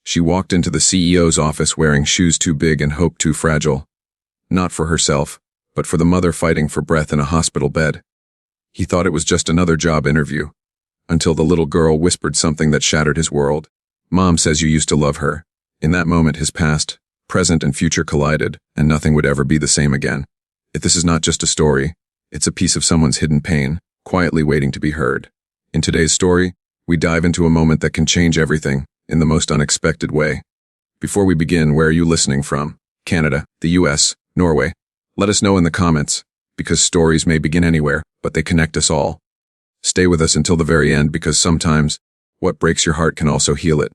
She walked into the CEO's office wearing shoes too big and hope too fragile. Not for herself, but for the mother fighting for breath in a hospital bed. He thought it was just another job interview, until the little girl whispered something that shattered his world. "Mom says you used to love her." In that moment, his past, present, and future collided, and nothing would ever be the same again. If this is not just a story, it's a piece of someone's hidden pain, quietly waiting to be heard. In today's story, we dive into a moment that can change everything, in the most unexpected way. Before we begin, where are you listening from? Canada, the US, Norway? Let us know in the comments, because stories may begin anywhere, but they connect us all. Stay with us until the very end, because sometimes, what breaks your heart can also heal it.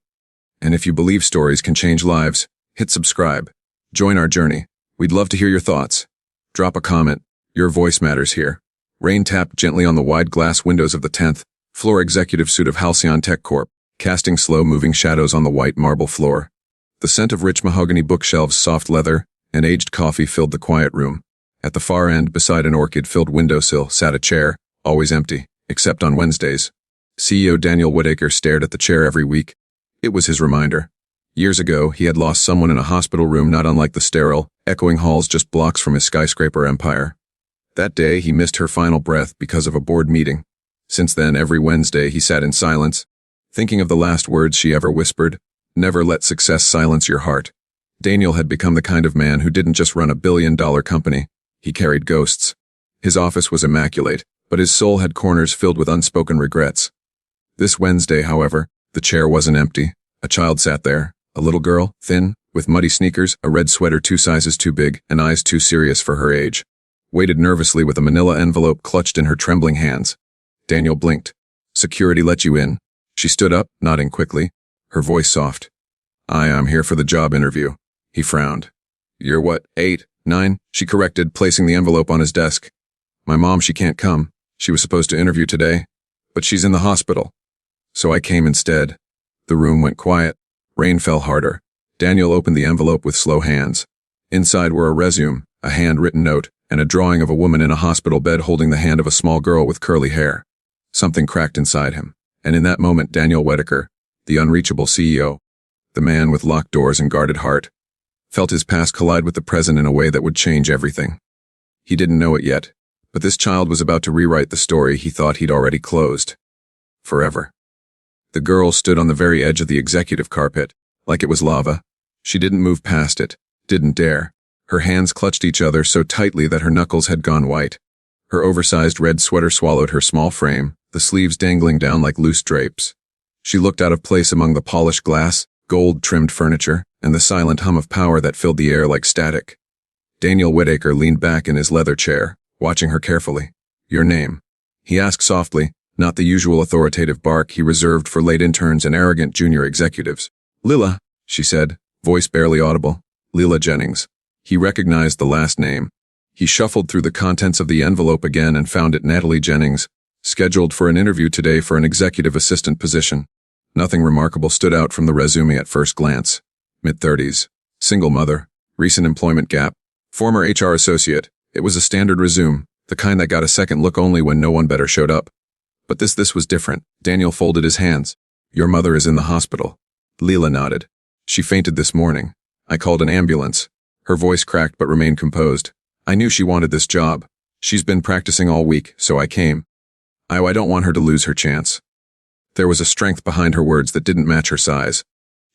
And if you believe stories can change lives, hit subscribe. Join our journey. We'd love to hear your thoughts. Drop a comment. Your voice matters here. Rain tapped gently on the wide glass windows of the 10th floor executive suite of Halcyon Tech Corp, casting slow-moving shadows on the white marble floor. The scent of rich mahogany bookshelves, soft leather, and aged coffee filled the quiet room. At the far end, beside an orchid-filled windowsill, sat a chair, always empty, except on Wednesdays. CEO Daniel Whitaker stared at the chair every week. It was his reminder. Years ago, he had lost someone in a hospital room not unlike the sterile, echoing halls just blocks from his skyscraper empire. That day, he missed her final breath because of a board meeting. Since then, every Wednesday, he sat in silence, thinking of the last words she ever whispered, "Never let success silence your heart." Daniel had become the kind of man who didn't just run a billion-dollar company. He carried ghosts. His office was immaculate, but his soul had corners filled with unspoken regrets. This Wednesday, however, the chair wasn't empty. A child sat there, a little girl, thin, with muddy sneakers, a red sweater 2 sizes too big, and eyes too serious for her age. Waited nervously with a manila envelope clutched in her trembling hands. Daniel blinked. "Security let you in." She stood up, nodding quickly, her voice soft. I'm here for the job interview." He frowned. "You're what, 8, 9? She corrected, placing the envelope on his desk. "My mom, she can't come. She was supposed to interview today, but she's in the hospital. So I came instead." The room went quiet. Rain fell harder. Daniel opened the envelope with slow hands. Inside were a resume, a handwritten note, and a drawing of a woman in a hospital bed holding the hand of a small girl with curly hair. Something cracked inside him, and in that moment Daniel Whitaker, the unreachable CEO, the man with locked doors and guarded heart, felt his past collide with the present in a way that would change everything. He didn't know it yet, but this child was about to rewrite the story he thought he'd already closed. Forever. The girl stood on the very edge of the executive carpet, like it was lava. She didn't move past it, didn't dare. Her hands clutched each other so tightly that her knuckles had gone white. Her oversized red sweater swallowed her small frame, the sleeves dangling down like loose drapes. She looked out of place among the polished glass, gold-trimmed furniture, and the silent hum of power that filled the air like static. Daniel Whitaker leaned back in his leather chair, watching her carefully. "Your name?" he asked softly, not the usual authoritative bark he reserved for late interns and arrogant junior executives. "Lila," she said, voice barely audible. "Lila Jennings." He recognized the last name. He shuffled through the contents of the envelope again and found it Natalie Jennings, scheduled for an interview today for an executive assistant position. Nothing remarkable stood out from the resume at first glance. Mid-30s, single mother, recent employment gap, former HR associate. It was a standard resume, the kind that got a second look only when no one better showed up. But this was different. Daniel folded his hands. "Your mother is in the hospital." Lila nodded. "She fainted this morning. I called an ambulance." Her voice cracked but remained composed. "I knew she wanted this job. She's been practicing all week, so I came. I don't want her to lose her chance." There was a strength behind her words that didn't match her size.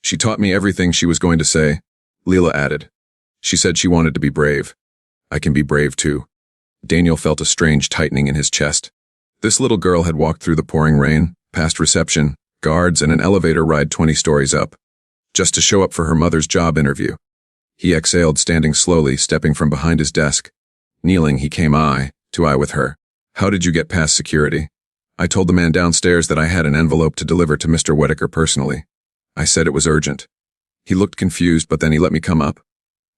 "She taught me everything she was going to say," Lila added. "She said she wanted to be brave. I can be brave too." Daniel felt a strange tightening in his chest. This little girl had walked through the pouring rain, past reception, guards, and an elevator ride 20 stories up, just to show up for her mother's job interview. He exhaled, standing slowly, stepping from behind his desk. Kneeling, he came eye to eye with her. "How did you get past security?" "I told the man downstairs that I had an envelope to deliver to Mr. Whitaker personally. I said it was urgent." He looked confused, but then he let me come up.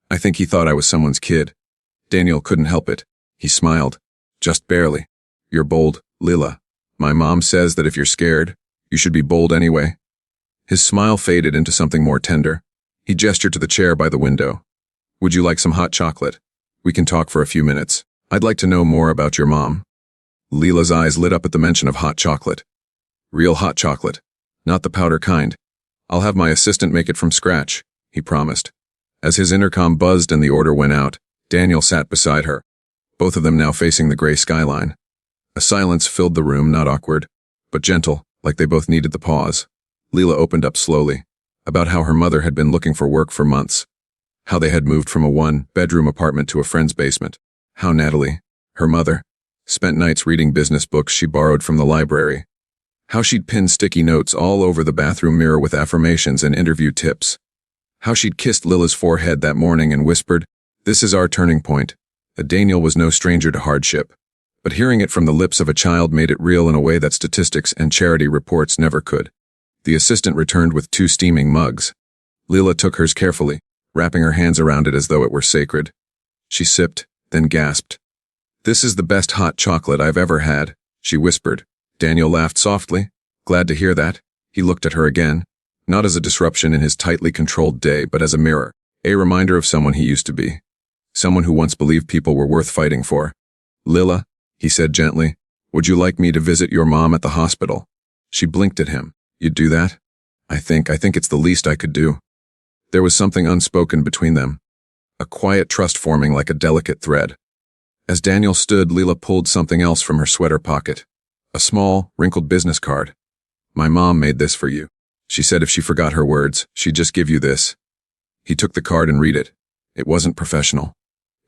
I think he thought I was someone's kid. Daniel couldn't help it. He smiled. "Just barely. You're bold, Lila. My mom says that if you're scared, you should be bold anyway." His smile faded into something more tender. He gestured to the chair by the window. "Would you like some hot chocolate? We can talk for a few minutes. I'd like to know more about your mom." Lila's eyes lit up at the mention of hot chocolate. "Real hot chocolate. Not the powder kind. I'll have my assistant make it from scratch, he promised. As his intercom buzzed and the order went out, Daniel sat beside her, both of them now facing the gray skyline. A silence filled the room, not awkward, but gentle, like they both needed the pause. Leela opened up slowly, about how her mother had been looking for work for months, how they had moved from a one-bedroom apartment to a friend's basement, how Natalie, her mother, spent nights reading business books she borrowed from the library, how she'd pinned sticky notes all over the bathroom mirror with affirmations and interview tips, how she'd kissed Lila's forehead that morning and whispered, "This is our turning point." Daniel was no stranger to hardship, but hearing it from the lips of a child made it real in a way that statistics and charity reports never could. The assistant returned with 2 steaming mugs. Lila took hers carefully, wrapping her hands around it as though it were sacred. She sipped, then gasped. "This is the best hot chocolate I've ever had," she whispered. Daniel laughed softly. Glad to hear that. He looked at her again, not as a disruption in his tightly controlled day, but as a mirror, a reminder of someone he used to be. Someone who once believed people were worth fighting for. "Lila," he said gently, "would you like me to visit your mom at the hospital?" She blinked at him. "You'd do that?" I think it's the least I could do." There was something unspoken between them, a quiet trust forming like a delicate thread. As Daniel stood, Leela pulled something else from her sweater pocket. A small, wrinkled business card. "My mom made this for you. She said if she forgot her words, she'd just give you this." He took the card and read it. It wasn't professional.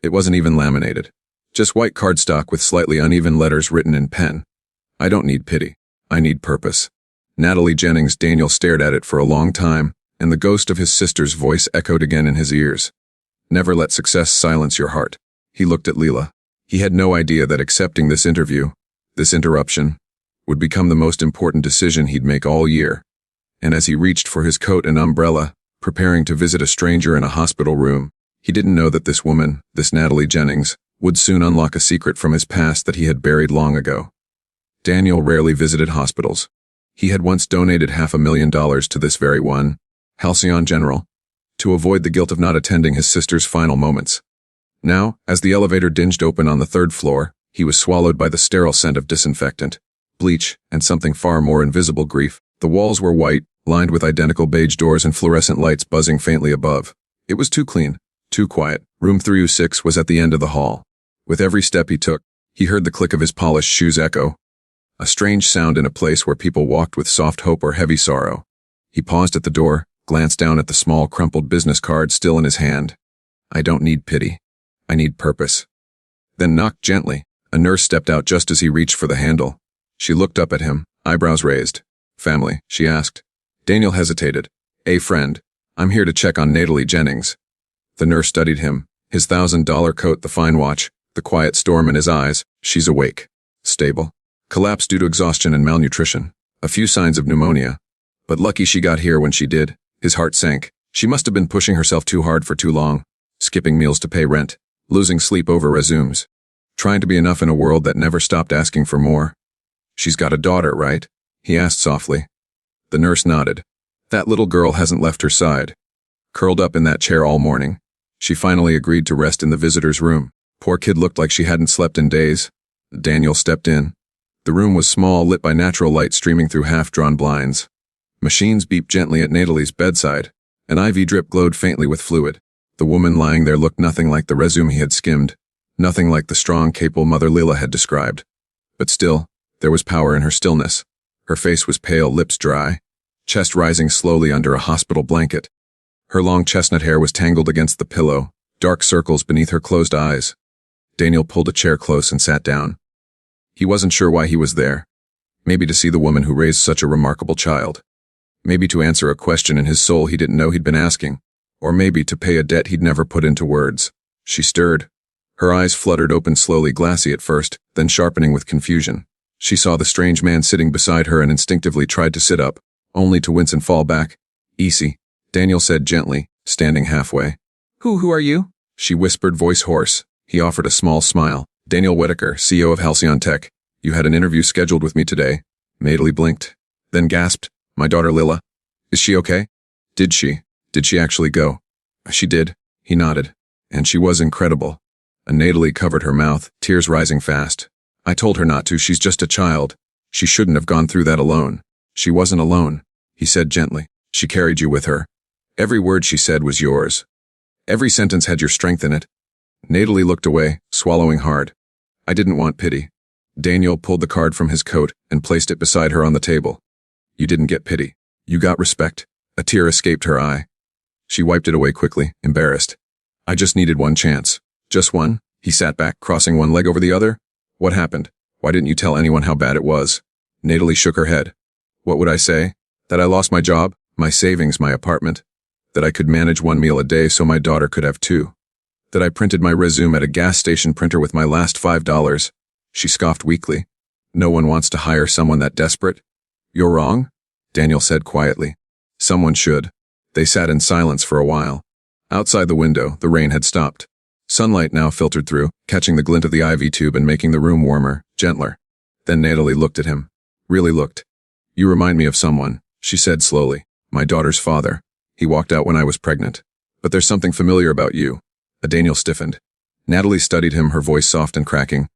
It wasn't even laminated. Just white cardstock with slightly uneven letters written in pen. "I don't need pity. I need purpose." Natalie Jennings. Daniel stared at it for a long time, and the ghost of his sister's voice echoed again in his ears. "Never let success silence your heart." He looked at Leela. He had no idea that accepting this interview, this interruption, would become the most important decision he'd make all year. And as he reached for his coat and umbrella, preparing to visit a stranger in a hospital room, he didn't know that this woman, this Natalie Jennings, would soon unlock a secret from his past that he had buried long ago. Daniel rarely visited hospitals. He had once donated $500,000 to this very one, Halcyon General, to avoid the guilt of not attending his sister's final moments. Now, as the elevator dinged open on the 3rd floor, he was swallowed by the sterile scent of disinfectant, bleach, and something far more invisible: grief. The walls were white, lined with identical beige doors and fluorescent lights buzzing faintly above. It was too clean, too quiet. Room 306 was at the end of the hall. With every step he took, he heard the click of his polished shoes echo. A strange sound in a place where people walked with soft hope or heavy sorrow. He paused at the door, glanced down at the small crumpled business card still in his hand. "I don't need pity. I need purpose." Then knocked gently. A nurse stepped out just as he reached for the handle. She looked up at him, eyebrows raised. "Family?" she asked. Daniel hesitated. "A friend. I'm here to check on Natalie Jennings." The nurse studied him, his $1,000 coat, the fine watch, the quiet storm in his eyes. "She's awake. Stable. Collapsed due to exhaustion and malnutrition. A few signs of pneumonia. But lucky she got here when she did." His heart sank. She must have been pushing herself too hard for too long. Skipping meals to pay rent. Losing sleep over resumes. Trying to be enough in a world that never stopped asking for more. "She's got a daughter, right?" he asked softly. The nurse nodded. "That little girl hasn't left her side. Curled up in that chair all morning. She finally agreed to rest in the visitor's room. Poor kid looked like she hadn't slept in days." Daniel stepped in. The room was small, lit by natural light streaming through half-drawn blinds. Machines beeped gently at Natalie's bedside. An IV drip glowed faintly with fluid. The woman lying there looked nothing like the resume he had skimmed, nothing like the strong, capable mother Leela had described. But still, there was power in her stillness. Her face was pale, lips dry, chest rising slowly under a hospital blanket. Her long chestnut hair was tangled against the pillow, dark circles beneath her closed eyes. Daniel pulled a chair close and sat down. He wasn't sure why he was there. Maybe to see the woman who raised such a remarkable child. Maybe to answer a question in his soul he didn't know he'd been asking. Or maybe to pay a debt he'd never put into words. She stirred. Her eyes fluttered open slowly, glassy at first, then sharpening with confusion. She saw the strange man sitting beside her and instinctively tried to sit up, only to wince and fall back. "Easy," Daniel said gently, standing halfway. Who are you?" she whispered, voice hoarse. He offered a small smile. "Daniel Whitaker, CEO of Halcyon Tech. You had an interview scheduled with me today." Natalie blinked, then gasped, "My daughter Lila. Is she okay?" Did she actually go?" "She did," he nodded. "And she was incredible." Natalie covered her mouth, tears rising fast. "I told her not to. She's just a child. She shouldn't have gone through that alone." "She wasn't alone," he said gently. She carried you with her. Every word she said was yours. Every sentence had your strength in it. Natalie looked away, swallowing hard. I didn't want pity. Daniel pulled the card from his coat and placed it beside her on the table. You didn't get pity. You got respect. A tear escaped her eye. She wiped it away quickly, embarrassed. I just needed one chance. Just one? He sat back, crossing one leg over the other. What happened? Why didn't you tell anyone how bad it was? Natalie shook her head. What would I say? That I lost my job, my savings, my apartment. That I could manage one meal a day so my daughter could have two. That I printed my resume at a gas station printer with my last $5. She scoffed weakly. No one wants to hire someone that desperate. You're wrong, Daniel said quietly. Someone should. They sat in silence for a while. Outside the window, the rain had stopped. Sunlight now filtered through, catching the glint of the ivy tube and making the room warmer, gentler. Then Natalie looked at him. Really looked. You remind me of someone, she said slowly. My daughter's father. He walked out when I was pregnant. But there's something familiar about you. Daniel stiffened. Natalie studied him, her voice soft and cracking.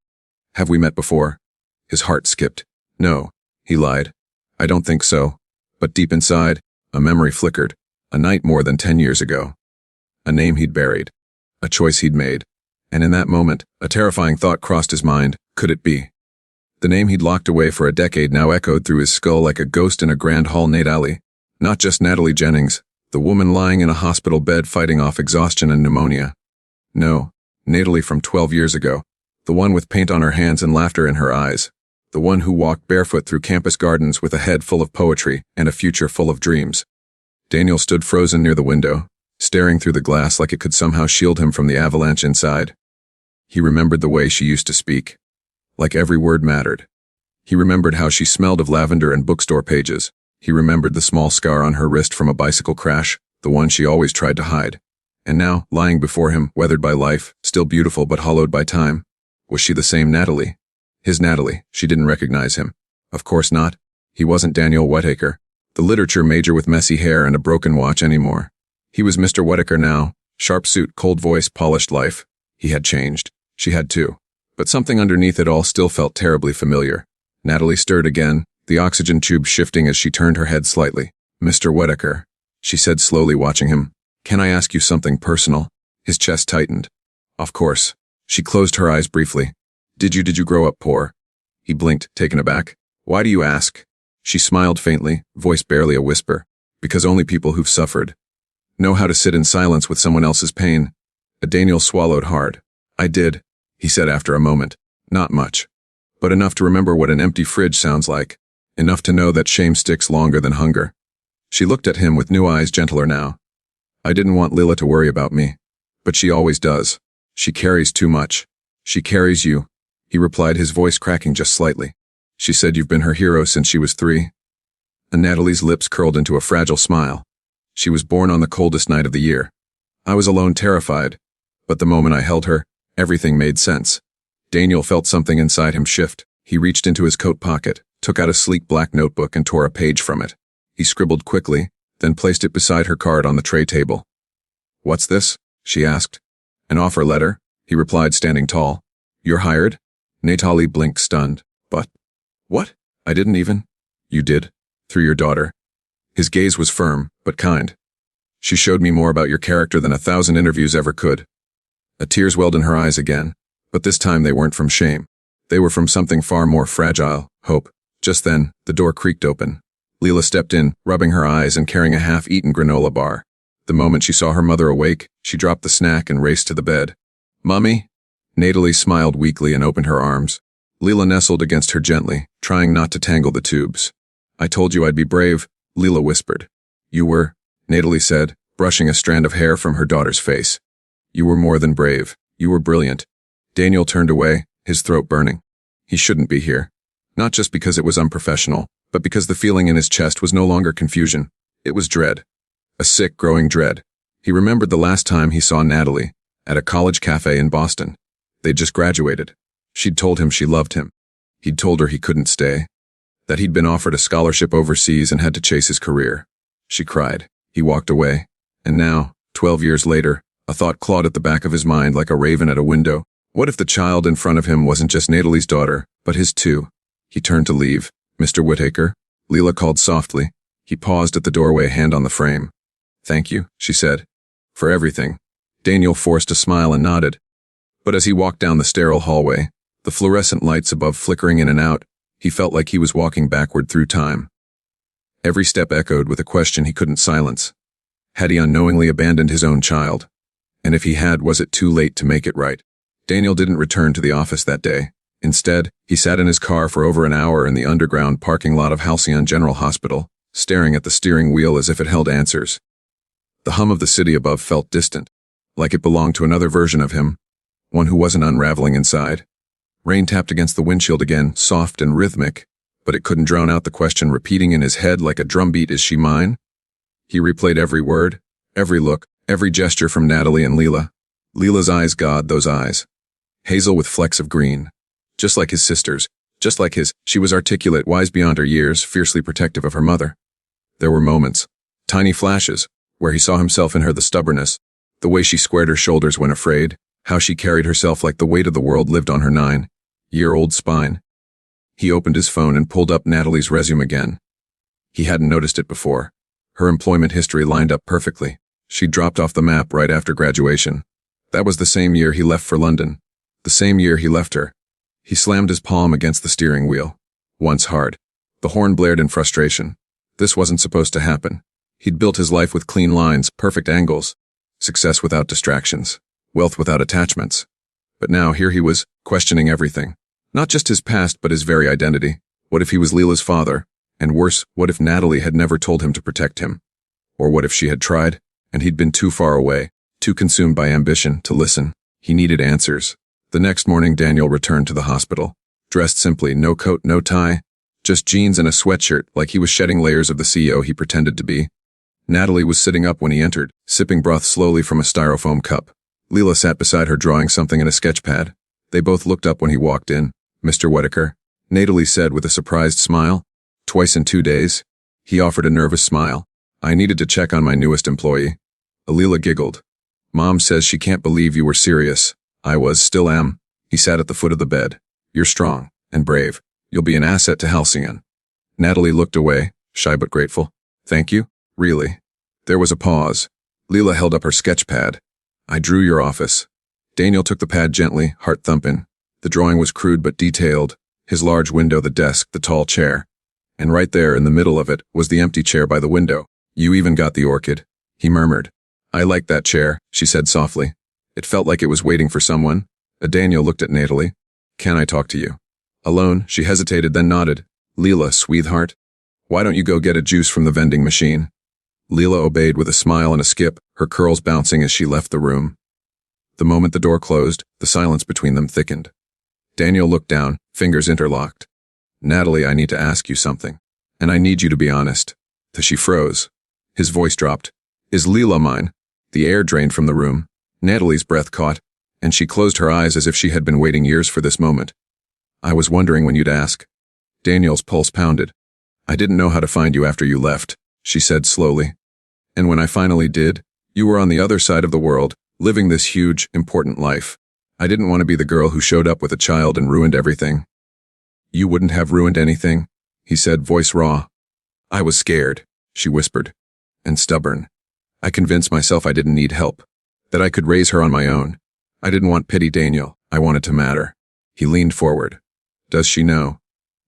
Have we met before? His heart skipped. No, he lied. I don't think so. But deep inside, a memory flickered. A night more than 10 years ago. A name he'd buried. A choice he'd made. And in that moment, a terrifying thought crossed his mind. Could it be? The name he'd locked away for a decade now echoed through his skull like a ghost in a grand hall Natalie. Not just Natalie Jennings, the woman lying in a hospital bed fighting off exhaustion and pneumonia. No, Natalie from 12 years ago. The one with paint on her hands and laughter in her eyes. The one who walked barefoot through campus gardens with a head full of poetry and a future full of dreams. Daniel stood frozen near the window, staring through the glass like it could somehow shield him from the avalanche inside. He remembered the way she used to speak. Like every word mattered. He remembered how she smelled of lavender and bookstore pages. He remembered the small scar on her wrist from a bicycle crash, the one she always tried to hide. And now, lying before him, weathered by life, still beautiful but hollowed by time. Was she the same Natalie? His Natalie. She didn't recognize him. Of course not. He wasn't Daniel Whittaker, the literature major with messy hair and a broken watch anymore. He was Mr. Whittaker now. Sharp suit, cold voice, polished life. He had changed. She had too. But something underneath it all still felt terribly familiar. Natalie stirred again, the oxygen tube shifting as she turned her head slightly. Mr. Whittaker, she said slowly, watching him. Can I ask you something personal? His chest tightened. Of course. She closed her eyes briefly. Did you grow up poor? He blinked, taken aback. Why do you ask? She smiled faintly, voice barely a whisper. Because only people who've suffered know how to sit in silence with someone else's pain. Daniel swallowed hard. I did, he said after a moment. Not much. But enough to remember what an empty fridge sounds like. Enough to know that shame sticks longer than hunger. She looked at him with new eyes, gentler now. I didn't want Lila to worry about me. But she always does. She carries too much. She carries you, he replied, his voice cracking just slightly. She said you've been her hero since she was 3. And Natalie's lips curled into a fragile smile. She was born on the coldest night of the year. I was alone, terrified. But the moment I held her, everything made sense. Daniel felt something inside him shift. He reached into his coat pocket, took out a sleek black notebook and tore a page from it. He scribbled quickly, then placed it beside her card on the tray table. What's this? She asked. An offer letter, he replied, standing tall. You're hired? Natalie blinked, stunned. But? What? I didn't even. You did. Through your daughter. His gaze was firm, but kind. She showed me more about your character than 1,000 interviews ever could. Tears welled in her eyes again, but this time they weren't from shame. They were from something far more fragile, hope. Just then, the door creaked open. Leela stepped in, rubbing her eyes and carrying a half-eaten granola bar. The moment she saw her mother awake, she dropped the snack and raced to the bed. Mummy? Natalie smiled weakly and opened her arms. Leela nestled against her gently, trying not to tangle the tubes. I told you I'd be brave, Leela whispered. You were, Natalie said, brushing a strand of hair from her daughter's face. You were more than brave. You were brilliant. Daniel turned away, his throat burning. He shouldn't be here. Not just because it was unprofessional, but because the feeling in his chest was no longer confusion. It was dread. A sick, growing dread. He remembered the last time he saw Natalie, at a college cafe in Boston. They'd just graduated. She'd told him she loved him. He'd told her he couldn't stay. That he'd been offered a scholarship overseas and had to chase his career. She cried. He walked away. And now, 12 years later, a thought clawed at the back of his mind like a raven at a window. What if the child in front of him wasn't just Natalie's daughter, but his too? He turned to leave. Mr. Whittaker, Leela called softly. He paused at the doorway, hand on the frame. "Thank you," she said. "For everything." Daniel forced a smile and nodded. But as he walked down the sterile hallway, the fluorescent lights above flickering in and out, he felt like he was walking backward through time. Every step echoed with a question he couldn't silence. Had he unknowingly abandoned his own child? And if he had, was it too late to make it right? Daniel didn't return to the office that day. Instead, he sat in his car for over an hour in the underground parking lot of Halcyon General Hospital, staring at the steering wheel as if it held answers. The hum of the city above felt distant, like it belonged to another version of him, one who wasn't unraveling inside. Rain tapped against the windshield again, soft and rhythmic, but it couldn't drown out the question repeating in his head like a drumbeat, "Is she mine?" He replayed every word, every look, every gesture from Natalie and Leela. Leela's eyes, God, those eyes. Hazel with flecks of green. Just like his sister's, just like his. She was articulate, wise beyond her years, fiercely protective of her mother. There were moments, tiny flashes, where he saw himself in her, the stubbornness, the way she squared her shoulders when afraid, how she carried herself like the weight of the world lived on her 9-year-old spine. He opened his phone and pulled up Natalie's resume again. He hadn't noticed it before. Her employment history lined up perfectly. She dropped off the map right after graduation. That was the same year he left for London. The same year he left her. He slammed his palm against the steering wheel. Once hard. The horn blared in frustration. This wasn't supposed to happen. He'd built his life with clean lines, perfect angles. Success without distractions. Wealth without attachments. But now here he was, questioning everything. Not just his past, but his very identity. What if he was Leela's father? And worse, what if Natalie had never told him to protect him? Or what if she had tried, and he'd been too far away, too consumed by ambition, to listen? He needed answers. The next morning, Daniel returned to the hospital. Dressed simply, no coat, no tie, just jeans and a sweatshirt, like he was shedding layers of the CEO he pretended to be. Natalie was sitting up when he entered, sipping broth slowly from a styrofoam cup. Leela sat beside her, drawing something in a sketch pad. They both looked up when he walked in. "Mr. Whitaker," Natalie said with a surprised smile. "Twice in 2 days?" He offered a nervous smile. "I needed to check on my newest employee." Leela giggled. "Mom says she can't believe you were serious." "I was, still am." He sat at the foot of the bed. "You're strong and brave. You'll be an asset to Halcyon." Natalie looked away, shy but grateful. "Thank you? Really?" There was a pause. Leela held up her sketch pad. "I drew your office." Daniel took the pad gently, heart thumping. The drawing was crude but detailed. His large window, the desk, the tall chair. And right there in the middle of it was the empty chair by the window. "You even got the orchid," he murmured. "I like that chair," she said softly. It felt like it was waiting for someone. Daniel looked at Natalie. "Can I talk to you?" "Alone?" She hesitated, then nodded. "Leela, sweetheart, why don't you go get a juice from the vending machine?" Leela obeyed with a smile and a skip, her curls bouncing as she left the room. The moment the door closed, the silence between them thickened. Daniel looked down, fingers interlocked. "Natalie, I need to ask you something. And I need you to be honest." She froze. His voice dropped. "Is Leela mine?" The air drained from the room. Natalie's breath caught, and she closed her eyes as if she had been waiting years for this moment. "I was wondering when you'd ask." Daniel's pulse pounded. "I didn't know how to find you after you left," she said slowly. "And when I finally did, you were on the other side of the world, living this huge, important life. I didn't want to be the girl who showed up with a child and ruined everything." "You wouldn't have ruined anything," he said, voice raw. "I was scared," she whispered, "and stubborn. I convinced myself I didn't need help, that I could raise her on my own. I didn't want pity, Daniel. I wanted to matter." He leaned forward. "Does she know?"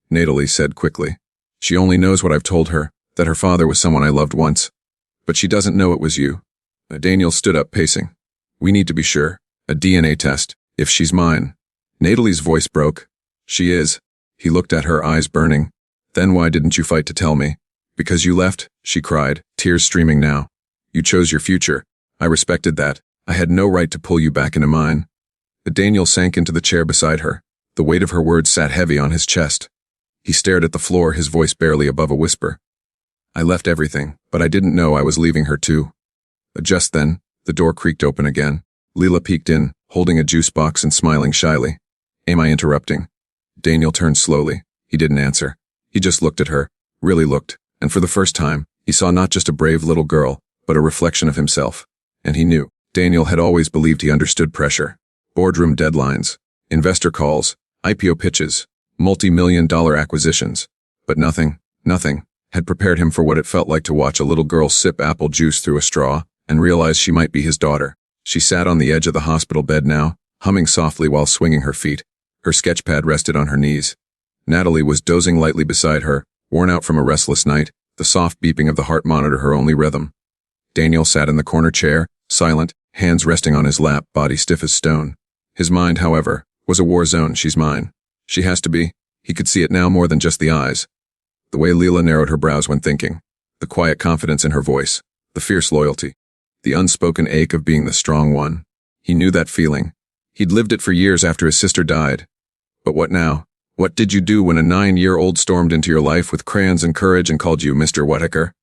Natalie said quickly. "She only knows what I've told her, that her father was someone I loved once. But she doesn't know it was you." Daniel stood up, pacing. "We need to be sure. A DNA test, if she's mine." Natalie's voice broke. "She is." He looked at her, eyes burning. "Then why didn't you fight to tell me?" "Because you left," she cried, tears streaming now. "You chose your future. I respected that. I had no right to pull you back into mine." Daniel sank into the chair beside her. The weight of her words sat heavy on his chest. He stared at the floor, his voice barely above a whisper. "I left everything, but I didn't know I was leaving her too." Just then, the door creaked open again. Leela peeked in, holding a juice box and smiling shyly. "Am I interrupting?" Daniel turned slowly. He didn't answer. He just looked at her, really looked, and for the first time, he saw not just a brave little girl, but a reflection of himself. And he knew. Daniel had always believed he understood pressure. Boardroom deadlines, investor calls, IPO pitches, multi-million-dollar acquisitions. But nothing had prepared him for what it felt like to watch a little girl sip apple juice through a straw and realize she might be his daughter. She sat on the edge of the hospital bed now, humming softly while swinging her feet. Her sketchpad rested on her knees. Natalie was dozing lightly beside her, worn out from a restless night, the soft beeping of the heart monitor her only rhythm. Daniel sat in the corner chair, silent, hands resting on his lap, body stiff as stone. His mind, however, was a war zone. She's mine. She has to be. He could see it now more than just the eyes. The way Leela narrowed her brows when thinking, the quiet confidence in her voice, the fierce loyalty, the unspoken ache of being the strong one. He knew that feeling. He'd lived it for years after his sister died. But what now? What did you do when a 9-year-old stormed into your life with crayons and courage and called you Mr. Whittaker?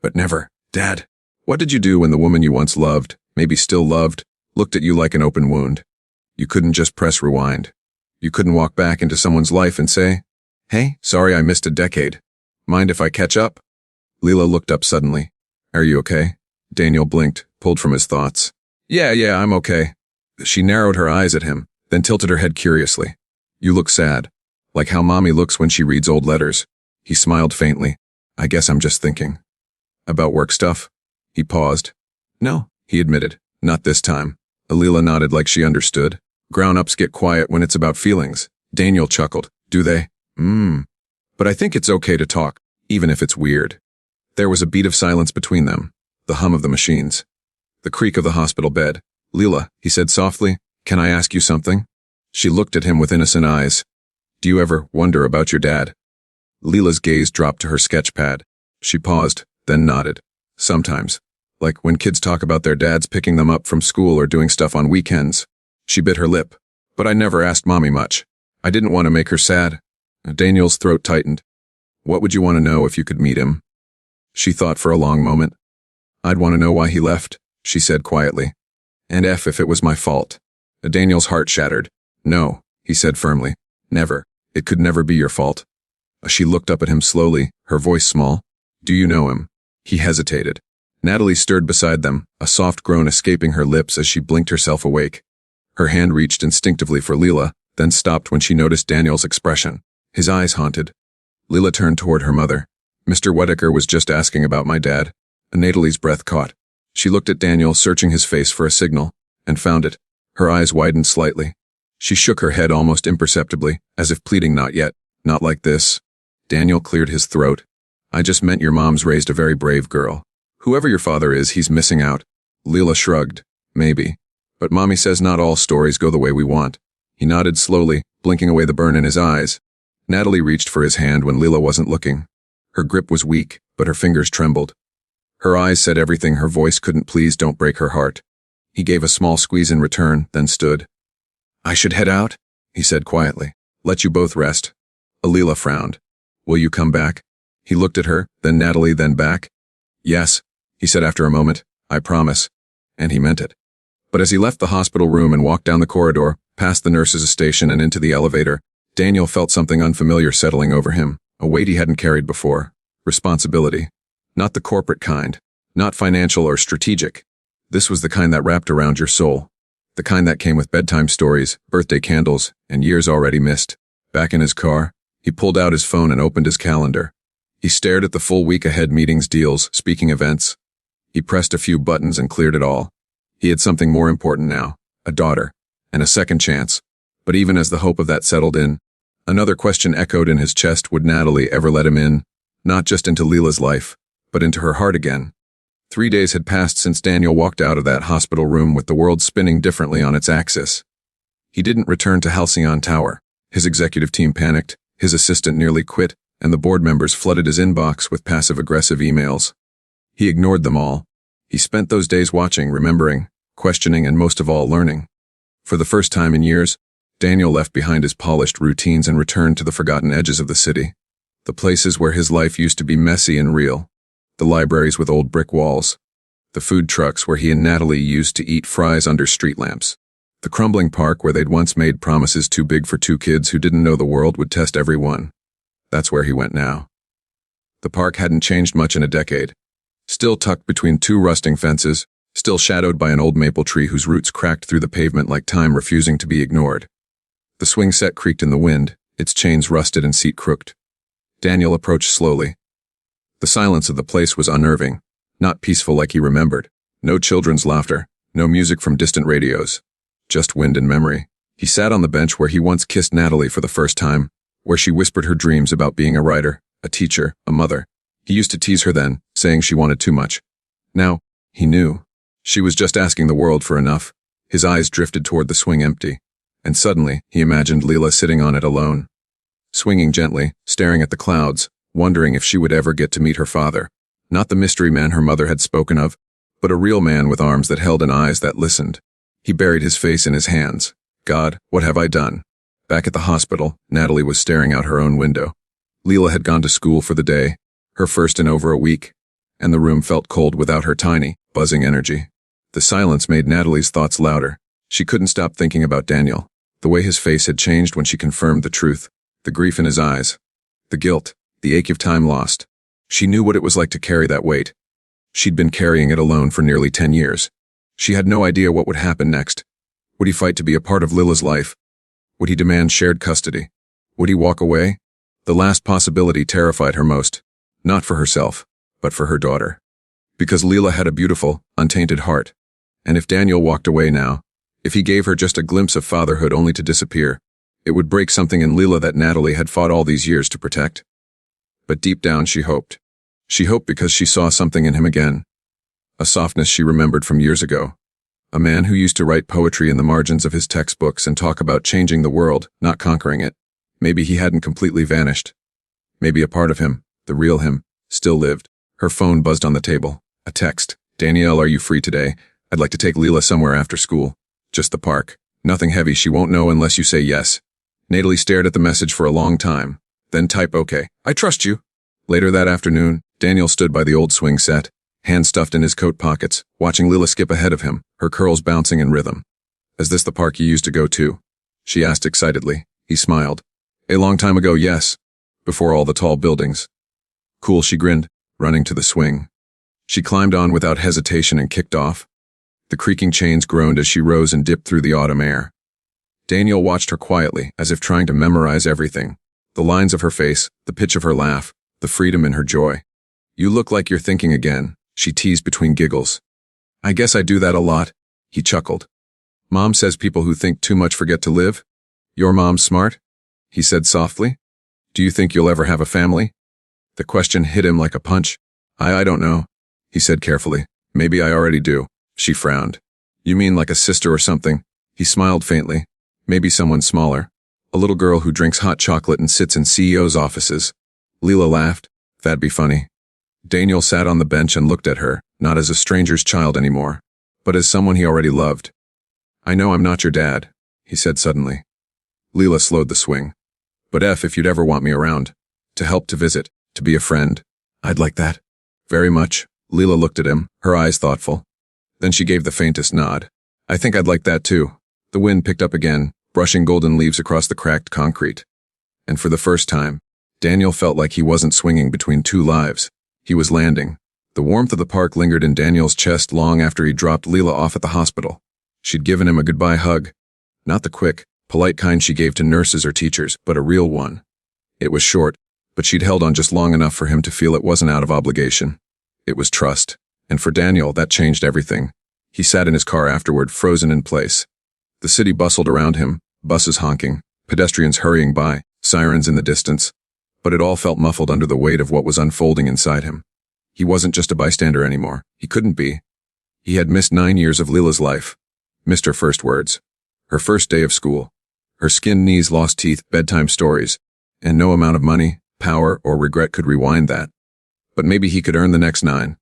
But never, Dad. What did you do when the woman you once loved, maybe still loved, looked at you like an open wound? You couldn't just press rewind. You couldn't walk back into someone's life and say, "Hey, sorry I missed a decade. Mind if I catch up?" Leela looked up suddenly. "Are you okay?" Daniel blinked, pulled from his thoughts. Yeah, I'm okay." She narrowed her eyes at him, then tilted her head curiously. "You look sad, like how Mommy looks when she reads old letters." He smiled faintly. "I guess I'm just thinking." "About work stuff?" He paused. "No," he admitted, "not this time." Leela nodded like she understood. "Grown-ups get quiet when it's about feelings." Daniel chuckled. "Do they?" But I think it's okay to talk, even if it's weird." There was a beat of silence between them, the hum of the machines, the creak of the hospital bed. "Leela," he said softly, "can I ask you something?" She looked at him with innocent eyes. "Do you ever wonder about your dad?" Leela's gaze dropped to her sketchpad. She paused, then nodded. "Sometimes. Like when kids talk about their dads picking them up from school or doing stuff on weekends." She bit her lip. "But I never asked Mommy much. I didn't want to make her sad." Daniel's throat tightened. "What would you want to know if you could meet him?" She thought for a long moment. "I'd want to know why he left," she said quietly. "And if it was my fault." Daniel's heart shattered. "No," he said firmly. "Never. It could never be your fault." She looked up at him slowly, her voice small. "Do you know him?" He hesitated. Natalie stirred beside them, a soft groan escaping her lips as she blinked herself awake. Her hand reached instinctively for Leela, then stopped when she noticed Daniel's expression. His eyes haunted. Leela turned toward her mother. "Mr. Whittaker was just asking about my dad." Natalie's breath caught. She looked at Daniel, searching his face for a signal, and found it. Her eyes widened slightly. She shook her head almost imperceptibly, as if pleading not yet, not like this. Daniel cleared his throat. "I just meant your mom's raised a very brave girl. Whoever your father is, he's missing out." Leela shrugged. "Maybe. But Mommy says not all stories go the way we want." He nodded slowly, blinking away the burn in his eyes. Natalie reached for his hand when Leela wasn't looking. Her grip was weak, but her fingers trembled. Her eyes said everything her voice couldn't. "Please don't break her heart." He gave a small squeeze in return, then stood. "I should head out," he said quietly. "Let you both rest." Leela frowned. "Will you come back?" He looked at her, then Natalie, then back. "Yes," he said after a moment. "I promise." And he meant it. But as he left the hospital room and walked down the corridor, past the nurse's station and into the elevator, Daniel felt something unfamiliar settling over him, a weight he hadn't carried before. Responsibility. Not the corporate kind. Not financial or strategic. This was the kind that wrapped around your soul. The kind that came with bedtime stories, birthday candles, and years already missed. Back in his car, he pulled out his phone and opened his calendar. He stared at the full week ahead: meetings, deals, speaking events. He pressed a few buttons and cleared it all. He had something more important now, a daughter, and a second chance. But even as the hope of that settled in, another question echoed in his chest: would Natalie ever let him in? Not just into Leela's life, but into her heart again. 3 days had passed since Daniel walked out of that hospital room with the world spinning differently on its axis. He didn't return to Halcyon Tower. His executive team panicked, his assistant nearly quit, and the board members flooded his inbox with passive-aggressive emails. He ignored them all. He spent those days watching, remembering, questioning, and most of all, learning. For the first time in years, Daniel left behind his polished routines and returned to the forgotten edges of the city. The places where his life used to be messy and real. The libraries with old brick walls. The food trucks where he and Natalie used to eat fries under street lamps. The crumbling park where they'd once made promises too big for two kids who didn't know the world would test every one. That's where he went now. The park hadn't changed much in a decade. Still tucked between two rusting fences, still shadowed by an old maple tree whose roots cracked through the pavement like time refusing to be ignored. The swing set creaked in the wind, its chains rusted and seat crooked. Daniel approached slowly. The silence of the place was unnerving, not peaceful like he remembered. No children's laughter, no music from distant radios. Just wind and memory. He sat on the bench where he once kissed Natalie for the first time, where she whispered her dreams about being a writer, a teacher, a mother. He used to tease her then, saying she wanted too much. Now, he knew. She was just asking the world for enough. His eyes drifted toward the swing empty, and suddenly he imagined Leela sitting on it alone, swinging gently, staring at the clouds, wondering if she would ever get to meet her father. Not the mystery man her mother had spoken of, but a real man with arms that held and eyes that listened. He buried his face in his hands. God, what have I done? Back at the hospital, Natalie was staring out her own window. Leela had gone to school for the day, her first in over a week, and the room felt cold without her tiny, buzzing energy. The silence made Natalie's thoughts louder. She couldn't stop thinking about Daniel, the way his face had changed when she confirmed the truth, the grief in his eyes, the guilt, the ache of time lost. She knew what it was like to carry that weight. She'd been carrying it alone for nearly 10 years. She had no idea what would happen next. Would he fight to be a part of Lila's life? Would he demand shared custody? Would he walk away? The last possibility terrified her most, not for herself, but for her daughter. Because Leela had a beautiful, untainted heart. And if Daniel walked away now, if he gave her just a glimpse of fatherhood only to disappear, it would break something in Leela that Natalie had fought all these years to protect. But deep down she hoped. She hoped because she saw something in him again. A softness she remembered from years ago. A man who used to write poetry in the margins of his textbooks and talk about changing the world, not conquering it. Maybe he hadn't completely vanished. Maybe a part of him, the real him, still lived. Her phone buzzed on the table. A text. Danielle, are you free today? I'd like to take Leela somewhere after school. Just the park. Nothing heavy, she won't know unless you say yes. Natalie stared at the message for a long time. Then type okay. I trust you. Later that afternoon, Daniel stood by the old swing set, hands stuffed in his coat pockets, watching Leela skip ahead of him, her curls bouncing in rhythm. Is this the park you used to go to? She asked excitedly. He smiled. A long time ago, yes. Before all the tall buildings. Cool, she grinned, running to the swing. She climbed on without hesitation and kicked off. The creaking chains groaned as she rose and dipped through the autumn air. Daniel watched her quietly, as if trying to memorize everything. The lines of her face, the pitch of her laugh, the freedom in her joy. You look like you're thinking again, she teased between giggles. I guess I do that a lot, he chuckled. Mom says people who think too much forget to live. Your mom's smart? He said softly. Do you think you'll ever have a family? The question hit him like a punch. I don't know, he said carefully. Maybe I already do. She frowned. You mean like a sister or something? He smiled faintly. Maybe someone smaller. A little girl who drinks hot chocolate and sits in CEOs' offices. Leela laughed. That'd be funny. Daniel sat on the bench and looked at her, not as a stranger's child anymore, but as someone he already loved. I know I'm not your dad, he said suddenly. Leela slowed the swing. But if you'd ever want me around. To help, to visit, to be a friend. I'd like that. Very much. Leela looked at him, her eyes thoughtful. Then she gave the faintest nod. I think I'd like that too. The wind picked up again, brushing golden leaves across the cracked concrete. And for the first time, Daniel felt like he wasn't swinging between two lives. He was landing. The warmth of the park lingered in Daniel's chest long after he dropped Leela off at the hospital. She'd given him a goodbye hug. Not the quick, polite kind she gave to nurses or teachers, but a real one. It was short, but she'd held on just long enough for him to feel it wasn't out of obligation. It was trust. And for Daniel, that changed everything. He sat in his car afterward, frozen in place. The city bustled around him, buses honking, pedestrians hurrying by, sirens in the distance. But it all felt muffled under the weight of what was unfolding inside him. He wasn't just a bystander anymore. He couldn't be. He had missed 9 years of Leela's life. Missed her first words. Her first day of school. Her skinned knees, lost teeth, bedtime stories. And no amount of money, power, or regret could rewind that. But maybe he could earn the next 9.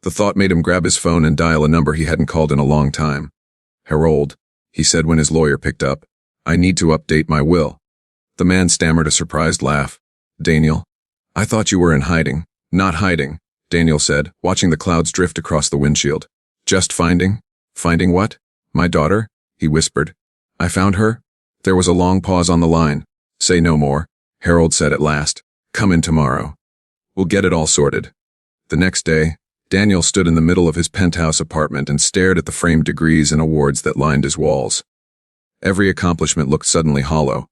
The thought made him grab his phone and dial a number he hadn't called in a long time. Harold, he said when his lawyer picked up. I need to update my will. The man stammered a surprised laugh. Daniel, I thought you were in hiding. Not hiding, Daniel said, watching the clouds drift across the windshield. Just finding? Finding what? My daughter? He whispered. I found her? There was a long pause on the line. Say no more, Harold said at last. Come in tomorrow. We'll get it all sorted. The next day, Daniel stood in the middle of his penthouse apartment and stared at the framed degrees and awards that lined his walls. Every accomplishment looked suddenly hollow.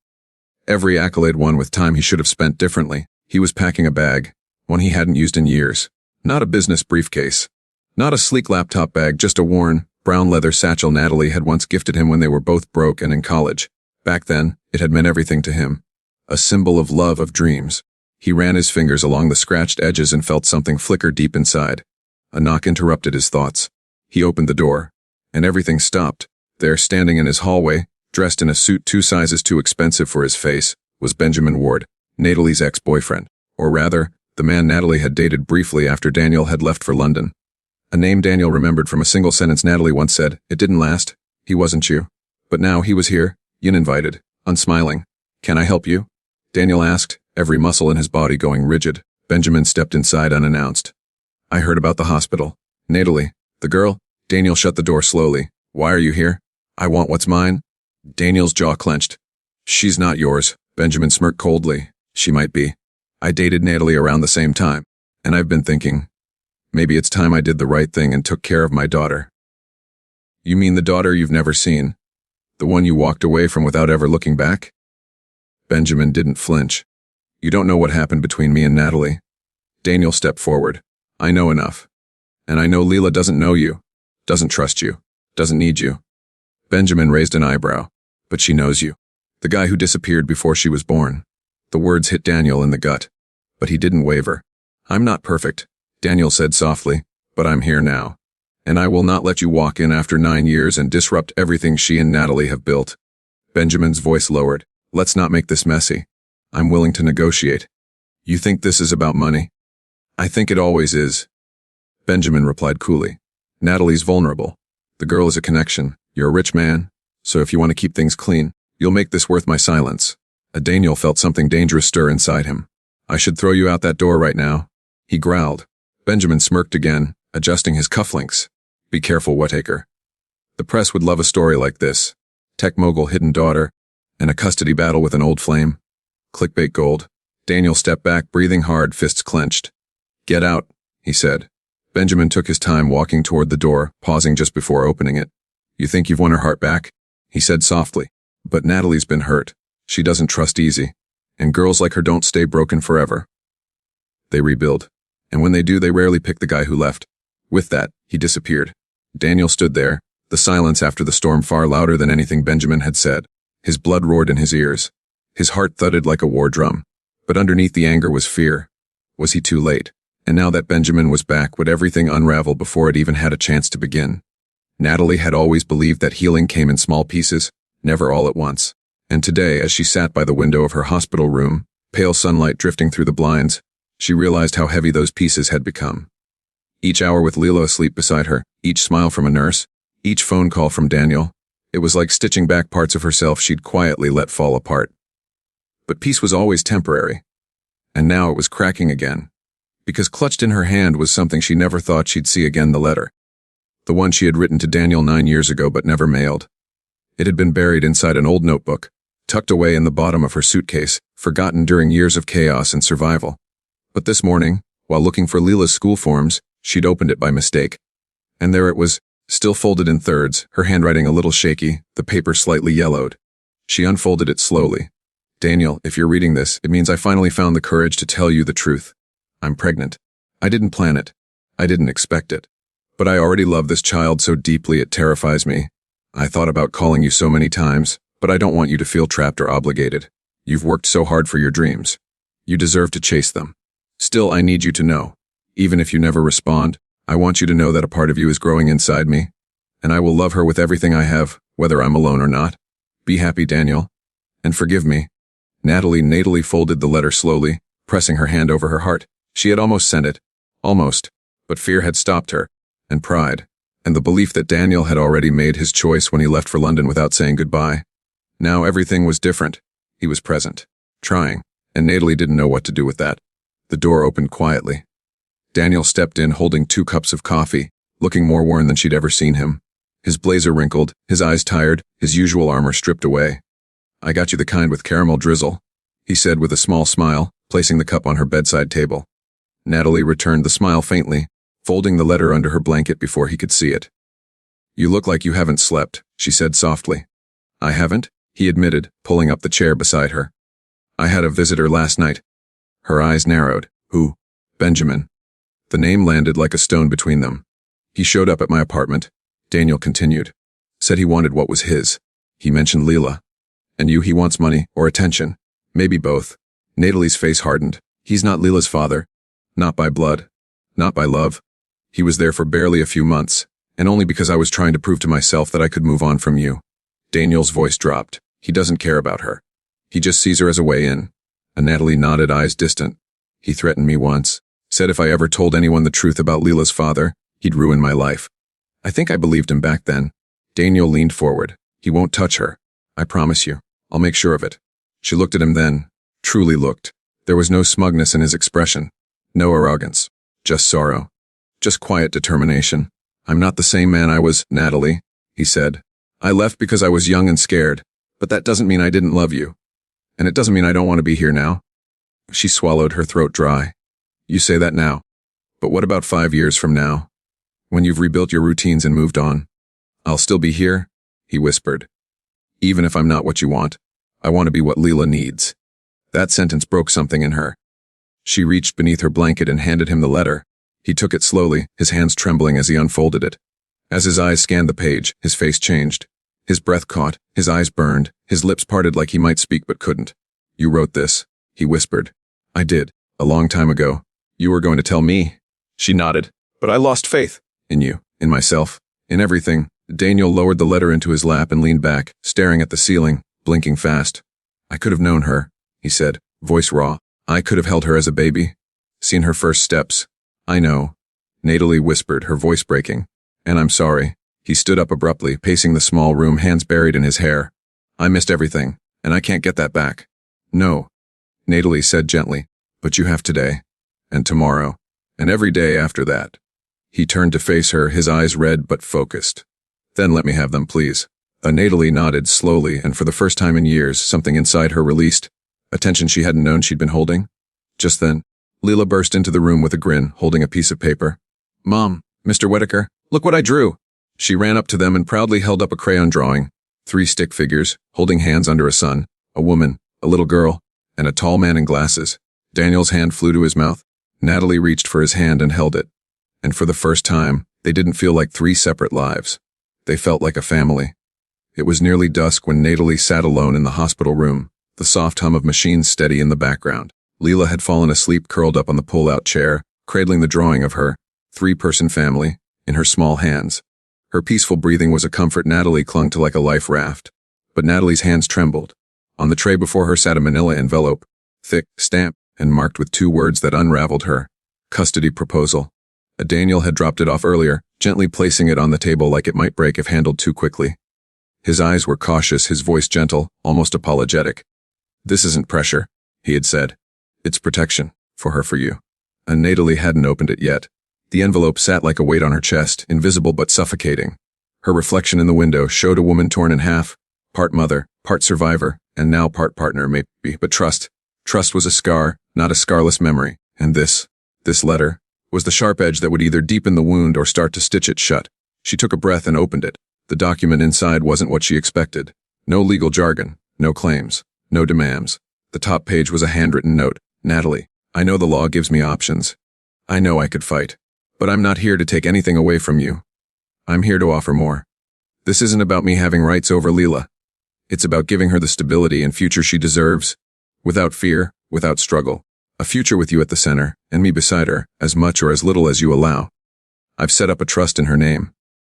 Every accolade won with time he should have spent differently. He was packing a bag, one he hadn't used in years. Not a business briefcase. Not a sleek laptop bag, just a worn, brown leather satchel Natalie had once gifted him when they were both broke and in college. Back then, it had meant everything to him. A symbol of love, of dreams. He ran his fingers along the scratched edges and felt something flicker deep inside. A knock interrupted his thoughts. He opened the door, and everything stopped. There, standing in his hallway, dressed in a suit 2 sizes too expensive for his face, was Benjamin Ward, Natalie's ex-boyfriend. Or rather, the man Natalie had dated briefly after Daniel had left for London. A name Daniel remembered from a single sentence Natalie once said. It didn't last. He wasn't you. But now he was here, uninvited, unsmiling. Can I help you? Daniel asked, every muscle in his body going rigid. Benjamin stepped inside unannounced. I heard about the hospital. Natalie, the girl? Daniel shut the door slowly. Why are you here? I want what's mine. Daniel's jaw clenched. She's not yours. Benjamin smirked coldly. She might be. I dated Natalie around the same time, and I've been thinking, maybe it's time I did the right thing and took care of my daughter. You mean the daughter you've never seen? The one you walked away from without ever looking back? Benjamin didn't flinch. You don't know what happened between me and Natalie. Daniel stepped forward. I know enough. And I know Leela doesn't know you, doesn't trust you, doesn't need you. Benjamin raised an eyebrow. But she knows you. The guy who disappeared before she was born. The words hit Daniel in the gut. But he didn't waver. I'm not perfect, Daniel said softly, but I'm here now. And I will not let you walk in after 9 years and disrupt everything she and Natalie have built. Benjamin's voice lowered. Let's not make this messy. I'm willing to negotiate. You think this is about money? I think it always is. Benjamin replied coolly. Natalie's vulnerable. The girl is a connection. You're a rich man, so if you want to keep things clean, you'll make this worth my silence. Daniel felt something dangerous stir inside him. I should throw you out that door right now. He growled. Benjamin smirked again, adjusting his cufflinks. Be careful, Whittaker. The press would love a story like this. Tech mogul hidden daughter, and a custody battle with an old flame. Clickbait gold. Daniel stepped back, breathing hard, fists clenched. Get out, he said. Benjamin took his time walking toward the door, pausing just before opening it. You think you've won her heart back? He said softly. But Natalie's been hurt. She doesn't trust easy. And girls like her don't stay broken forever. They rebuild. And when they do, they rarely pick the guy who left. With that, he disappeared. Daniel stood there, the silence after the storm far louder than anything Benjamin had said. His blood roared in his ears. His heart thudded like a war drum. But underneath the anger was fear. Was he too late? And now that Benjamin was back, would everything unravel before it even had a chance to begin? Natalie had always believed that healing came in small pieces, never all at once. And today, as she sat by the window of her hospital room, pale sunlight drifting through the blinds, she realized how heavy those pieces had become. Each hour with Leela asleep beside her, each smile from a nurse, each phone call from Daniel, it was like stitching back parts of herself she'd quietly let fall apart. But peace was always temporary. And now it was cracking again. Because clutched in her hand was something she never thought she'd see again, the letter. The one she had written to Daniel 9 years ago but never mailed. It had been buried inside an old notebook, tucked away in the bottom of her suitcase, forgotten during years of chaos and survival. But this morning, while looking for Leela's school forms, she'd opened it by mistake. And there it was, still folded in thirds, her handwriting a little shaky, the paper slightly yellowed. She unfolded it slowly. Daniel, if you're reading this, it means I finally found the courage to tell you the truth. I'm pregnant. I didn't plan it. I didn't expect it. But I already love this child so deeply it terrifies me. I thought about calling you so many times, but I don't want you to feel trapped or obligated. You've worked so hard for your dreams. You deserve to chase them. Still, I need you to know. Even if you never respond, I want you to know that a part of you is growing inside me. And I will love her with everything I have, whether I'm alone or not. Be happy, Daniel. And forgive me. Natalie folded the letter slowly, pressing her hand over her heart. She had almost sent it. Almost. But fear had stopped her. And pride. And the belief that Daniel had already made his choice when he left for London without saying goodbye. Now everything was different. He was present. Trying. And Natalie didn't know what to do with that. The door opened quietly. Daniel stepped in holding 2 cups of coffee, looking more worn than she'd ever seen him. His blazer wrinkled, his eyes tired, his usual armor stripped away. I got you the kind with caramel drizzle, he said with a small smile, placing the cup on her bedside table. Natalie returned the smile faintly, folding the letter under her blanket before he could see it. You look like you haven't slept, she said softly. I haven't, he admitted, pulling up the chair beside her. I had a visitor last night. Her eyes narrowed. Who? Benjamin. The name landed like a stone between them. He showed up at my apartment. Daniel continued. Said he wanted what was his. He mentioned Leela. And you, he wants money or attention. Maybe both. Natalie's face hardened. He's not Leela's father. Not by blood. Not by love. He was there for barely a few months, and only because I was trying to prove to myself that I could move on from you. Daniel's voice dropped. He doesn't care about her. He just sees her as a way in. And Natalie nodded, eyes distant. He threatened me once. Said if I ever told anyone the truth about Leela's father, he'd ruin my life. I think I believed him back then. Daniel leaned forward. He won't touch her. I promise you. I'll make sure of it. She looked at him then. Truly looked. There was no smugness in his expression. No arrogance. Just sorrow. Just quiet determination. I'm not the same man I was, Natalie, he said. I left because I was young and scared, but that doesn't mean I didn't love you. And it doesn't mean I don't want to be here now. She swallowed, her throat dry. You say that now. But what about 5 years from now? When you've rebuilt your routines and moved on? I'll still be here, he whispered. Even if I'm not what you want, I want to be what Leela needs. That sentence broke something in her. She reached beneath her blanket and handed him the letter. He took it slowly, his hands trembling as he unfolded it. As his eyes scanned the page, his face changed. His breath caught, his eyes burned, his lips parted like he might speak but couldn't. You wrote this, he whispered. I did, a long time ago. You were going to tell me. She nodded. But I lost faith. In you, in myself, in everything. Daniel lowered the letter into his lap and leaned back, staring at the ceiling, blinking fast. I could have known her, he said, voice raw. I could have held her as a baby. Seen her first steps. I know. Natalie whispered, her voice breaking. And I'm sorry. He stood up abruptly, pacing the small room, hands buried in his hair. I missed everything, and I can't get that back. No. Natalie said gently, but you have today, and tomorrow, and every day after that. He turned to face her, his eyes red but focused. Then let me have them, please. Natalie nodded slowly, and for the first time in years, something inside her released, a tension she hadn't known she'd been holding. Just then, Leela burst into the room with a grin, holding a piece of paper. Mom, Mr. Whitaker, look what I drew. She ran up to them and proudly held up a crayon drawing. 3 stick figures, holding hands under a sun, a woman, a little girl, and a tall man in glasses. Daniel's hand flew to his mouth. Natalie reached for his hand and held it. And for the first time, they didn't feel like 3 separate lives. They felt like a family. It was nearly dusk when Natalie sat alone in the hospital room, the soft hum of machines steady in the background. Leela had fallen asleep curled up on the pull-out chair, cradling the drawing of her 3-person family in her small hands. Her peaceful breathing was a comfort Natalie clung to like a life raft. But Natalie's hands trembled. On the tray before her sat a manila envelope, thick, stamped, and marked with 2 words that unraveled her. Custody proposal. Daniel had dropped it off earlier, gently placing it on the table like it might break if handled too quickly. His eyes were cautious, his voice gentle, almost apologetic. This isn't pressure, he had said. It's protection, for her, for you. And Natalie hadn't opened it yet. The envelope sat like a weight on her chest, invisible but suffocating. Her reflection in the window showed a woman torn in half, part mother, part survivor, and now part partner, maybe, but trust. Trust was a scar, not a scarless memory, and this letter, was the sharp edge that would either deepen the wound or start to stitch it shut. She took a breath and opened it. The document inside wasn't what she expected. No legal jargon, no claims, no demands. The top page was a handwritten note. Natalie, I know the law gives me options. I know I could fight. But I'm not here to take anything away from you. I'm here to offer more. This isn't about me having rights over Leela. It's about giving her the stability and future she deserves. Without fear, without struggle. A future with you at the center, and me beside her, as much or as little as you allow. I've set up a trust in her name.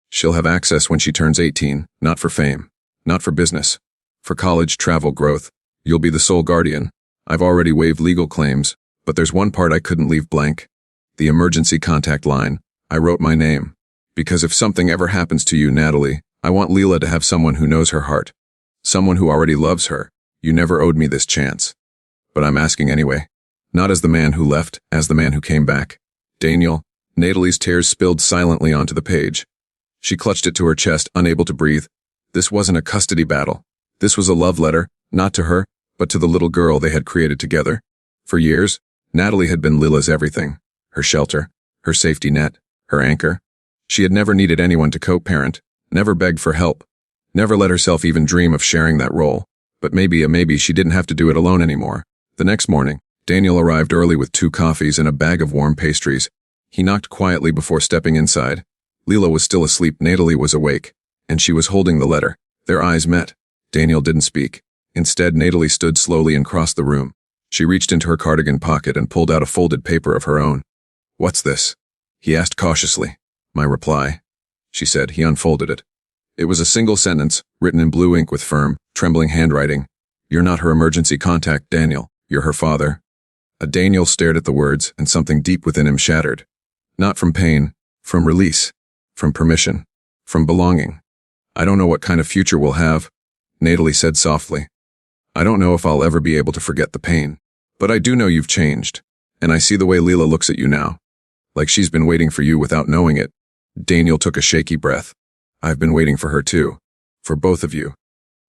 She'll have access when she turns 18, not for fame, not for business. For college, travel, growth. You'll be the sole guardian. I've already waived legal claims, but there's one part I couldn't leave blank. The emergency contact line. I wrote my name. Because if something ever happens to you, Natalie, I want Leela to have someone who knows her heart. Someone who already loves her. You never owed me this chance. But I'm asking anyway. Not as the man who left, as the man who came back. Daniel. Natalie's tears spilled silently onto the page. She clutched it to her chest, unable to breathe. This wasn't a custody battle. This was a love letter, not to her, but to the little girl they had created together. For years, Natalie had been Leela's everything. Her shelter, her safety net, her anchor. She had never needed anyone to co-parent, never begged for help, never let herself even dream of sharing that role. But maybe she didn't have to do it alone anymore. The next morning, Daniel arrived early with 2 coffees and a bag of warm pastries. He knocked quietly before stepping inside. Leela was still asleep, Natalie was awake, and she was holding the letter. Their eyes met. Daniel didn't speak. Instead, Natalie stood slowly and crossed the room. She reached into her cardigan pocket and pulled out a folded paper of her own. "What's this?" he asked cautiously. "My reply," she said. He unfolded it. It was a single sentence, written in blue ink with firm, trembling handwriting. "You're not her emergency contact, Daniel. You're her father." Daniel stared at the words, and something deep within him shattered. Not from pain, from release, from permission, from belonging. "I don't know what kind of future we'll have," Natalie said softly. "I don't know if I'll ever be able to forget the pain. But I do know you've changed, and I see the way Leela looks at you now. Like she's been waiting for you without knowing it." Daniel took a shaky breath. "I've been waiting for her too. For both of you."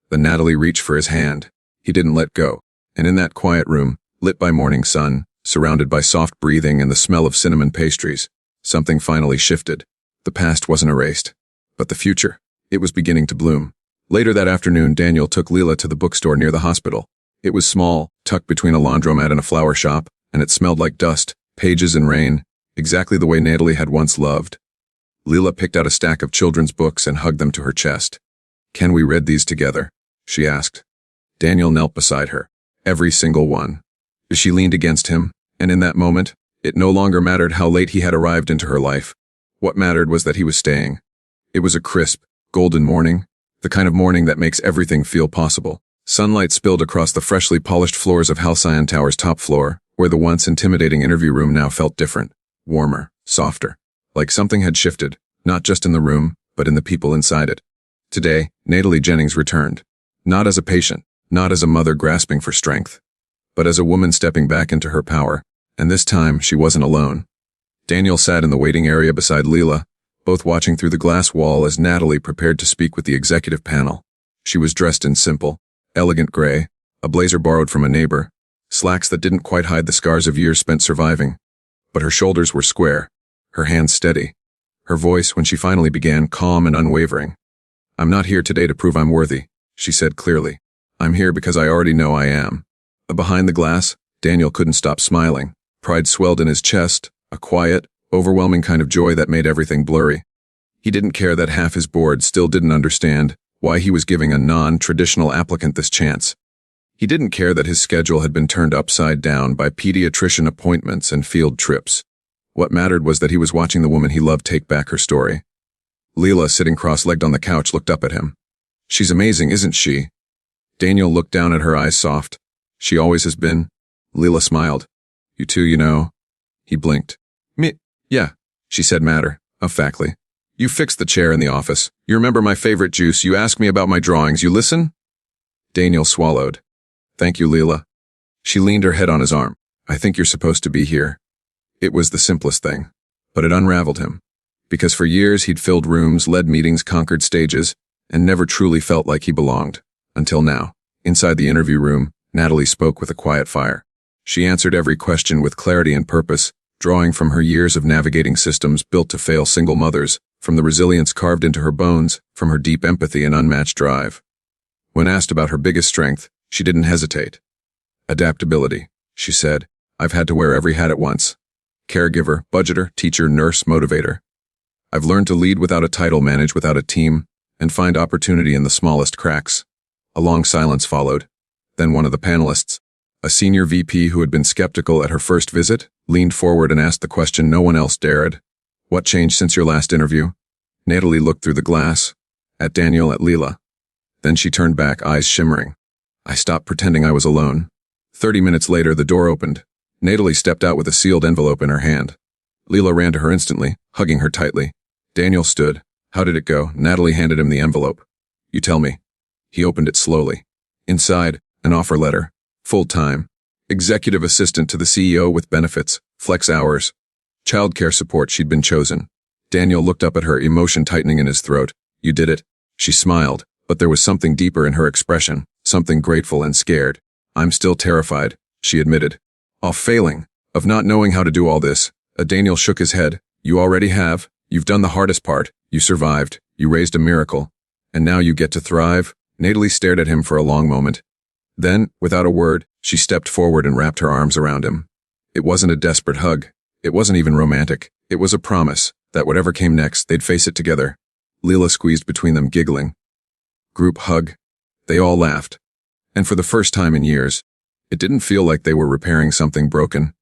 Then Natalie reached for his hand. He didn't let go. And in that quiet room, lit by morning sun, surrounded by soft breathing and the smell of cinnamon pastries, something finally shifted. The past wasn't erased. But the future, it was beginning to bloom. Later that afternoon, Daniel took Leela to the bookstore near the hospital. It was small, tucked between a laundromat and a flower shop, and it smelled like dust, pages and rain, exactly the way Natalie had once loved. Leela picked out a stack of children's books and hugged them to her chest. "Can we read these together?" she asked. Daniel knelt beside her. Every single one. She leaned against him, and in that moment, it no longer mattered how late he had arrived into her life. What mattered was that he was staying. It was a crisp, golden morning, the kind of morning that makes everything feel possible. Sunlight spilled across the freshly polished floors of Halcyon Tower's top floor, where the once intimidating interview room now felt different, warmer, softer. Like something had shifted, not just in the room, but in the people inside it. Today, Natalie Jennings returned. Not as a patient, not as a mother grasping for strength, but as a woman stepping back into her power, and this time she wasn't alone. Daniel sat in the waiting area beside Leela, both watching through the glass wall as Natalie prepared to speak with the executive panel. She was dressed in simple, elegant gray, a blazer borrowed from a neighbor, slacks that didn't quite hide the scars of years spent surviving. But her shoulders were square, her hands steady, her voice, when she finally began, calm and unwavering. "I'm not here today to prove I'm worthy," she said clearly. "I'm here because I already know I am." Behind the glass, Daniel couldn't stop smiling. Pride swelled in his chest, a quiet, overwhelming kind of joy that made everything blurry. He didn't care that half his board still didn't understand why he was giving a non-traditional applicant this chance. He didn't care that his schedule had been turned upside down by pediatrician appointments and field trips. What mattered was that he was watching the woman he loved take back her story. Leela, sitting cross-legged on the couch, looked up at him. "She's amazing, isn't she?" Daniel looked down at her, eyes soft. "She always has been." Leela smiled. "You too, you know." He blinked. "Me? Yeah," she said matter-of-factly. "You fixed the chair in the office. You remember my favorite juice. You ask me about my drawings. You listen?" Daniel swallowed. "Thank you, Leela." She leaned her head on his arm. "I think you're supposed to be here." It was the simplest thing, but it unraveled him. Because for years he'd filled rooms, led meetings, conquered stages, and never truly felt like he belonged. Until now. Inside the interview room, Natalie spoke with a quiet fire. She answered every question with clarity and purpose, drawing from her years of navigating systems built to fail single mothers, from the resilience carved into her bones, from her deep empathy and unmatched drive. When asked about her biggest strength, she didn't hesitate. "Adaptability," she said. "I've had to wear every hat at once. Caregiver, budgeter, teacher, nurse, motivator. I've learned to lead without a title, manage without a team, and find opportunity in the smallest cracks." A long silence followed. Then one of the panelists, a senior VP who had been skeptical at her first visit, leaned forward and asked the question no one else dared. "What changed since your last interview?" Natalie looked through the glass, at Daniel, at Leela. Then she turned back, eyes shimmering. "I stopped pretending I was alone." 30 minutes later, the door opened. Natalie stepped out with a sealed envelope in her hand. Leela ran to her instantly, hugging her tightly. Daniel stood. "How did it go?" Natalie handed him the envelope. "You tell me." He opened it slowly. Inside, an offer letter. Full-time. Executive assistant to the CEO with benefits, flex hours. Childcare support. She'd been chosen. Daniel looked up at her, emotion tightening in his throat. "You did it." She smiled, but there was something deeper in her expression, something grateful and scared. "I'm still terrified," she admitted. "Of failing, of not knowing how to do all this." Daniel shook his head. "You already have. You've done the hardest part. You survived. You raised a miracle. And now you get to thrive." Natalie stared at him for a long moment. Then, without a word, She stepped forward and wrapped her arms around him. It wasn't a desperate hug. It wasn't even romantic. It was a promise that whatever came next, they'd face it together. Leela squeezed between them, giggling. Group hug. They all laughed. And for the first time in years, it didn't feel like they were repairing something broken.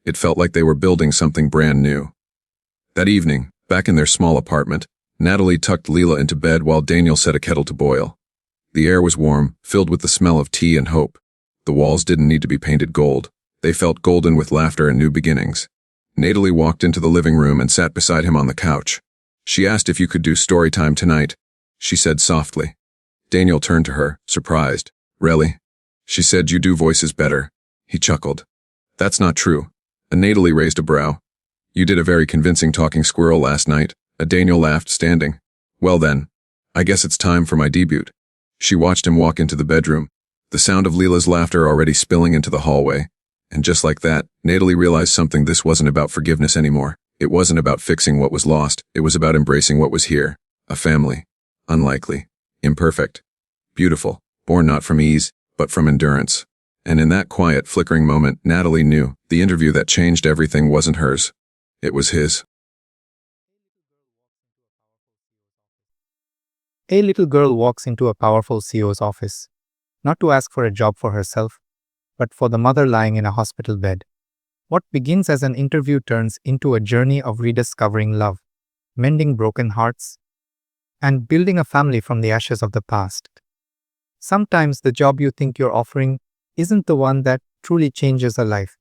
It felt like they were building something brand new. That evening, back in their small apartment, Natalie tucked Leela into bed while Daniel set a kettle to boil. The air was warm, filled with the smell of tea and hope. The walls didn't need to be painted gold. They felt golden with laughter and new beginnings. Natalie walked into the living room and sat beside him on the couch. She asked if you could do story time tonight. She said softly. Daniel turned to her, surprised. Really? She said you do voices better. He chuckled. That's not true. And Natalie raised a brow. You did a very convincing talking squirrel last night. Daniel laughed, standing. Well then, I guess it's time for my debut. She watched him walk into the bedroom, the sound of Leela's laughter already spilling into the hallway. And just like that, Natalie realized something. This wasn't about forgiveness anymore. It wasn't about fixing what was lost. It was about embracing what was here. A family. Unlikely. Imperfect. Beautiful. Born not from ease, but from endurance. And in that quiet, flickering moment, Natalie knew the interview that changed everything wasn't hers. It was his. A little girl walks into a powerful CEO's office, not to ask for a job for herself, but for the mother lying in a hospital bed. What begins as an interview turns into a journey of rediscovering love, mending broken hearts, and building a family from the ashes of the past. Sometimes the job you think you're offering isn't the one that truly changes a life.